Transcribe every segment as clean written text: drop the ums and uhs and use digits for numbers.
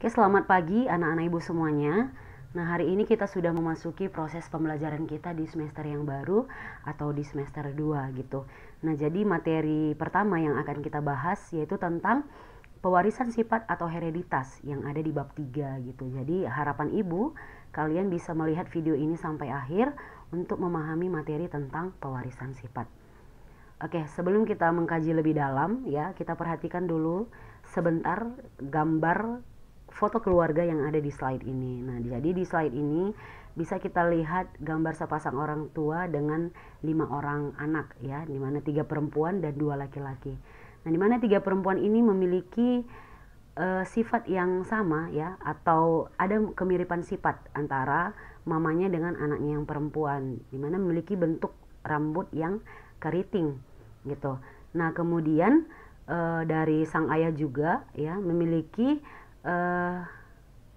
Oke, selamat pagi anak-anak ibu semuanya. Nah, hari ini kita sudah memasuki proses pembelajaran kita di semester yang baru atau di semester 2 gitu. Nah, jadi materi pertama yang akan kita bahas yaitu tentang pewarisan sifat atau hereditas yang ada di bab 3 gitu. Jadi, harapan ibu kalian bisa melihat video ini sampai akhir untuk memahami materi tentang pewarisan sifat. Oke, sebelum kita mengkaji lebih dalam ya, kita perhatikan dulu sebentar gambar foto keluarga yang ada di slide ini. Nah, jadi di slide ini bisa kita lihat gambar sepasang orang tua dengan 5 orang anak ya, di mana 3 perempuan dan 2 laki-laki. Nah, di mana 3 perempuan ini memiliki sifat yang sama ya, atau ada kemiripan sifat antara mamanya dengan anaknya yang perempuan, di mana memiliki bentuk rambut yang keriting gitu. Nah, kemudian dari sang ayah juga ya memiliki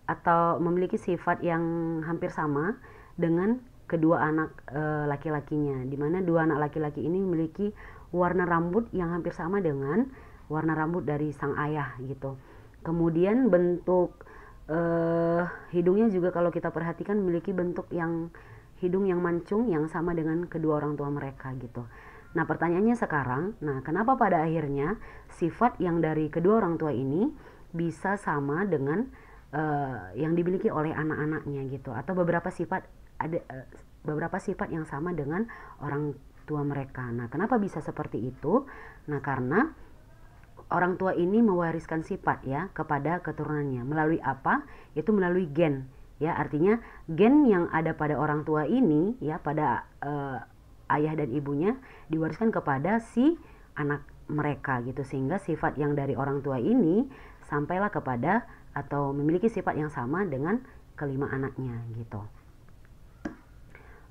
atau memiliki sifat yang hampir sama dengan kedua anak laki-lakinya, di mana dua anak laki-laki ini memiliki warna rambut yang hampir sama dengan warna rambut dari sang ayah gitu. Kemudian bentuk hidungnya juga kalau kita perhatikan memiliki bentuk yang hidung yang mancung yang sama dengan kedua orang tua mereka gitu. Nah, pertanyaannya sekarang, kenapa pada akhirnya sifat yang dari kedua orang tua ini bisa sama dengan yang dimiliki oleh anak-anaknya gitu, atau beberapa sifat ada beberapa sifat yang sama dengan orang tua mereka. Nah, kenapa bisa seperti itu? Nah, karena orang tua ini mewariskan sifat ya kepada keturunannya melalui apa? Itu melalui gen ya, artinya gen yang ada pada orang tua ini ya, pada ayah dan ibunya diwariskan kepada si anak mereka gitu, sehingga sifat yang dari orang tua ini sampailah kepada atau memiliki sifat yang sama dengan kelima anaknya gitu.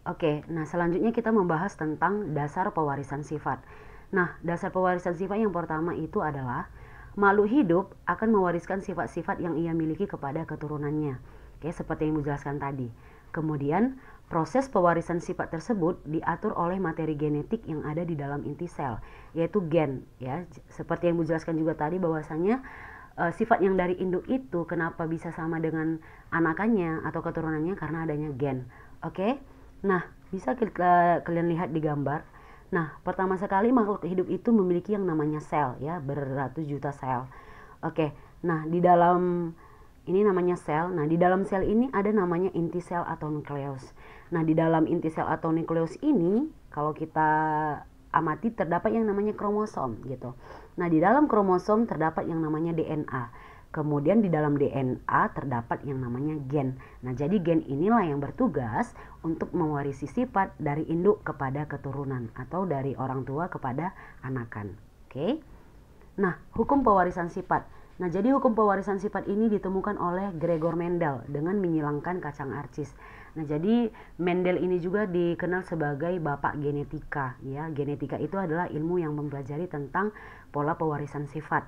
Oke, nah selanjutnya kita membahas tentang dasar pewarisan sifat. Nah, dasar pewarisan sifat yang pertama itu adalah makhluk hidup akan mewariskan sifat-sifat yang ia miliki kepada keturunannya. Oke, seperti yang dijelaskan tadi. Kemudian, proses pewarisan sifat tersebut diatur oleh materi genetik yang ada di dalam inti sel, yaitu gen ya. Seperti yang dijelaskan juga tadi bahwasanya sifat yang dari induk itu kenapa bisa sama dengan anakannya atau keturunannya karena adanya gen. Oke. Nah, bisa kalian lihat di gambar. Nah, pertama sekali makhluk hidup itu memiliki yang namanya sel ya, beratus juta sel. Oke. Nah, di dalam ini namanya sel. Nah, di dalam sel ini ada namanya inti sel atau nukleus. Nah, di dalam inti sel atau nukleus ini kalau kita amati terdapat yang namanya kromosom gitu. Nah, di dalam kromosom terdapat yang namanya DNA. Kemudian di dalam DNA terdapat yang namanya gen. Nah, jadi gen inilah yang bertugas untuk mewarisi sifat dari induk kepada keturunan atau dari orang tua kepada anakan. Oke. Nah, hukum pewarisan sifat. Nah, jadi hukum pewarisan sifat ini ditemukan oleh Gregor Mendel dengan menyilangkan kacang arcis. Nah, jadi Mendel ini juga dikenal sebagai bapak genetika ya. Genetika itu adalah ilmu yang mempelajari tentang pola pewarisan sifat.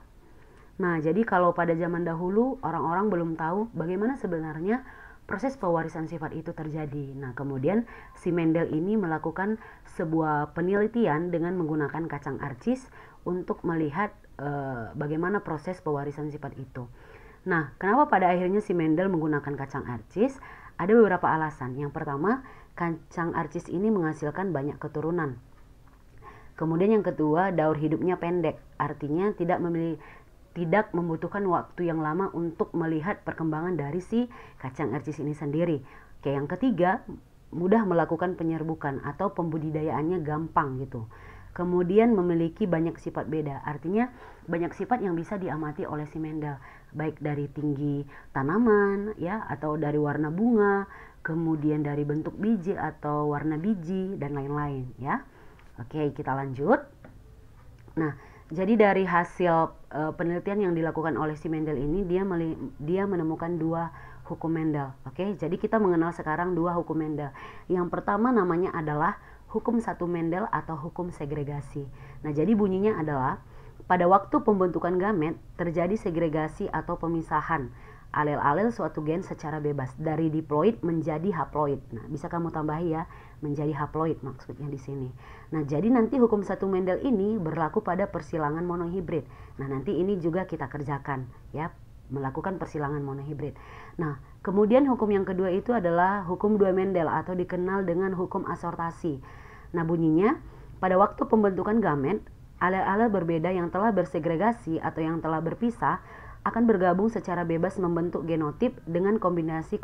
Nah, jadi kalau pada zaman dahulu orang-orang belum tahu bagaimana sebenarnya proses pewarisan sifat itu terjadi. Nah, kemudian si Mendel ini melakukan sebuah penelitian dengan menggunakan kacang arcis untuk melihat bagaimana proses pewarisan sifat itu. Nah, kenapa pada akhirnya si Mendel menggunakan kacang arcis? Ada beberapa alasan. Yang pertama, kacang arcis ini menghasilkan banyak keturunan. Kemudian yang kedua, daur hidupnya pendek, artinya tidak membutuhkan waktu yang lama untuk melihat perkembangan dari si kacang arcis ini sendiri. Oke, yang ketiga, mudah melakukan penyerbukan atau pembudidayaannya gampang gitu. Kemudian memiliki banyak sifat beda, artinya banyak sifat yang bisa diamati oleh si Mendel, baik dari tinggi tanaman ya, atau dari warna bunga, kemudian dari bentuk biji atau warna biji dan lain-lain ya. Oke, kita lanjut. Nah, jadi dari hasil penelitian yang dilakukan oleh si Mendel ini, dia menemukan 2 hukum Mendel. Oke, jadi kita mengenal sekarang 2 hukum Mendel. Yang pertama namanya adalah hukum 1 Mendel atau hukum segregasi. Nah, jadi bunyinya adalah pada waktu pembentukan gamet terjadi segregasi atau pemisahan alel-alel suatu gen secara bebas dari diploid menjadi haploid. Nah, bisa kamu tambahi ya, menjadi haploid maksudnya di sini. Nah, jadi nanti hukum 1 Mendel ini berlaku pada persilangan monohibrid. Nah, nanti ini juga kita kerjakan ya. melakukan persilangan monohibrid. Nah, kemudian hukum yang kedua itu adalah hukum dua Mendel atau dikenal dengan hukum asortasi. Nah, bunyinya pada waktu pembentukan gamet, alel-alel berbeda yang telah bersegregasi atau yang telah berpisah akan bergabung secara bebas membentuk genotip dengan kombinasi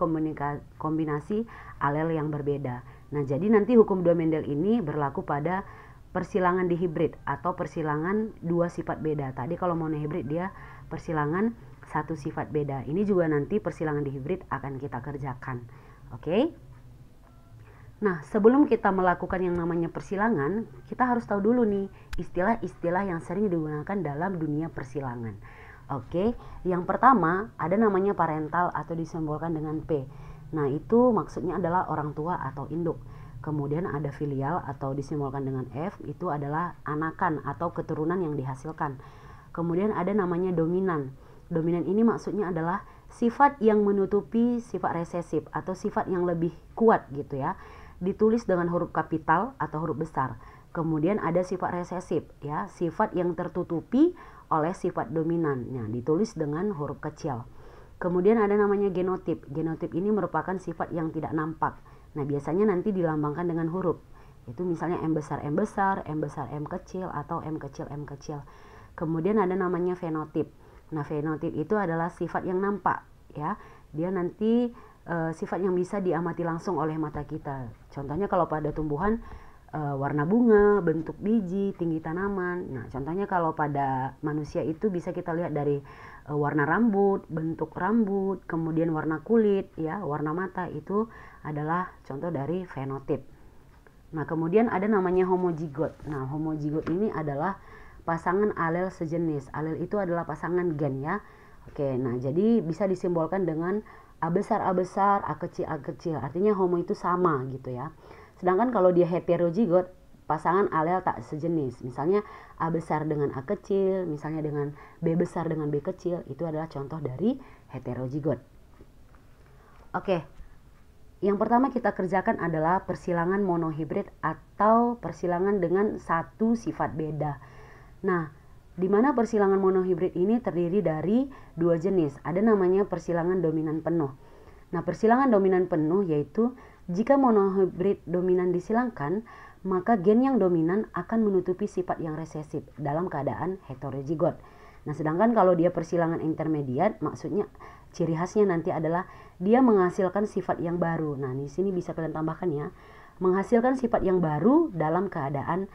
alel yang berbeda. Nah, jadi nanti hukum dua Mendel ini berlaku pada persilangan dihibrid atau persilangan dua sifat beda. Tadi kalau monohibrid dia persilangan satu sifat beda. Ini juga nanti persilangan dihibrid akan kita kerjakan. Oke? Nah, sebelum kita melakukan yang namanya persilangan, kita harus tahu dulu nih istilah-istilah yang sering digunakan dalam dunia persilangan. Oke, yang pertama ada namanya parental atau disimbolkan dengan P. Nah, itu maksudnya adalah orang tua atau induk. Kemudian ada filial atau disimbolkan dengan F, itu adalah anakan atau keturunan yang dihasilkan. Kemudian ada namanya dominan. Dominan ini maksudnya adalah sifat yang menutupi sifat resesif atau sifat yang lebih kuat gitu ya. Ditulis dengan huruf kapital atau huruf besar. Kemudian ada sifat resesif ya, sifat yang tertutupi oleh sifat dominan. Nah, ditulis dengan huruf kecil. Kemudian ada namanya genotip. Genotip ini merupakan sifat yang tidak nampak. Nah, biasanya nanti dilambangkan dengan huruf. Itu misalnya M besar, M besar, M besar, M kecil, atau M kecil, M kecil. Kemudian ada namanya fenotip. Nah, fenotip itu adalah sifat yang nampak ya. Dia nanti sifat yang bisa diamati langsung oleh mata kita. Contohnya kalau pada tumbuhan warna bunga, bentuk biji, tinggi tanaman. Nah, contohnya kalau pada manusia itu bisa kita lihat dari warna rambut, bentuk rambut, kemudian warna kulit, ya, warna mata, itu adalah contoh dari fenotip. Nah, kemudian ada namanya homozigot. Nah, homozigot ini adalah pasangan alel sejenis. Alel itu adalah pasangan gen ya. Oke, nah jadi bisa disimbolkan dengan A besar, A besar, A kecil, A kecil. Artinya homo itu sama gitu ya. Sedangkan kalau dia heterozigot, pasangan alel tak sejenis. Misalnya A besar dengan A kecil, misalnya dengan B besar dengan B kecil, itu adalah contoh dari heterozigot. Oke, yang pertama kita kerjakan adalah persilangan monohibrid atau persilangan dengan satu sifat beda. Nah, di mana persilangan monohibrid ini terdiri dari dua jenis. Ada namanya persilangan dominan penuh. Nah, persilangan dominan penuh yaitu jika monohibrid dominan disilangkan, maka gen yang dominan akan menutupi sifat yang resesif dalam keadaan heterozigot. Nah, sedangkan kalau dia persilangan intermediat, maksudnya ciri khasnya nanti adalah dia menghasilkan sifat yang baru. Nah, di sini bisa kalian tambahkan ya, menghasilkan sifat yang baru dalam keadaan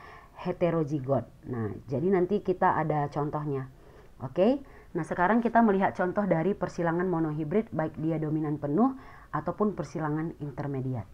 heterozigot. Nah, jadi nanti kita ada contohnya. Oke. Nah, sekarang kita melihat contoh dari persilangan monohibrid baik dia dominan penuh ataupun persilangan intermediat.